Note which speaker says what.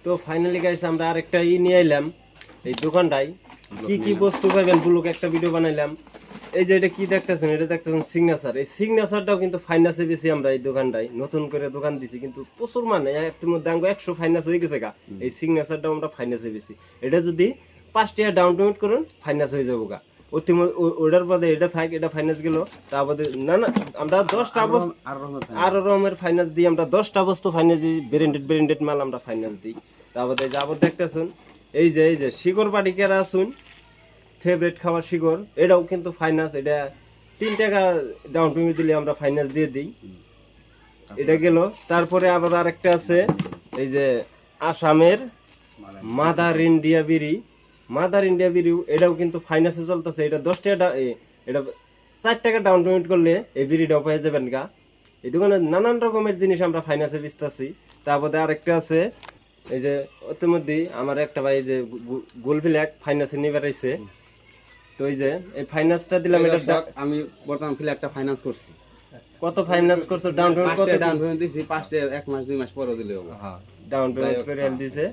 Speaker 1: তো finally guys আমরা আরেকটা নিয়ে এলাম এই দোকানটাই। কি কি বস্তু পাবেন ব্লগ একটা ভিডিও বানাইলাম। এই যে এটা কি দেখতেছেন, এটা দেখতেছেন সিগনেচার। এই সিগনেচারটাও কিন্তু ফাইনান্সে বেশি আমরা এই দোকানটাই নতুন করে দোকান দিছি, কিন্তু প্রচুর মানে একটির মধ্যে আঙ্গো 100 ফাইনান্স হয়ে গেছে গা। এই সিগনেচারটাও আমরা ফাইনান্সে বেশি। এটা যদি 5 টাকা ডাউন পেমেন্ট করেন ফাইনান্স হয়ে যাবো গা। ওটার পরে এটা থাক, এটা ফাইনান্স গেল। তারপরে না না আমরা 10টা আর রকমের ফাইনান্স দিই, আমরা 10টা বস্তু ফাইনান্স দিই, ব্র্যান্ডেড মাল আমরা ফাইনান্স দিই। তারপরে যাবো দেখতেছেন এই যে শিকড় পাটি কেরা আসুন ফেভারিট খাবার শিকড়, এটাও কিন্তু ফাইনান্স। এটা 3 টাকা ডাউন পেমেন্ট দিলে আমরা ফাইনান্স দিয়ে দিই। এটা গেল। তারপরে আবার আরেকটা আছে এই যে আসামের মাদার ইন্ডিয়া বিড়ি, এটাও কিন্তু ফাইন্যান্সে চলতেছে। এটা 10 টাকা, এটা 4 টাকা ডাউন পেমেন্ট করলে এই বিড়িটাও পেয়ে যাবেন গা। এই দোকানে নানান রকমের জিনিস আমরা ফাইন্যান্সে বেচতেছি। তারপরে আরেকটা আছে এই যে ইতিমধ্যে আমার একটা ভাই যে গোলফিল্যাক ফাইন্যান্সে নিয়ে বেড়াইছে। তো এই যে এই ফাইন্যান্সটা দিলাম। এটা
Speaker 2: আমি বর্তমান ফিলে একটা ফাইনান্স করছি।
Speaker 1: কত ফাইন্যান্স করছো? ডাউন পেমেন্ট কত?
Speaker 2: ডাউন পেমেন্ট দিছি 5 টাকা 1 মাস 2 মাস পরে দিলে হবে।
Speaker 1: হ্যাঁ ডাউন পেমেন্ট করে দিছে।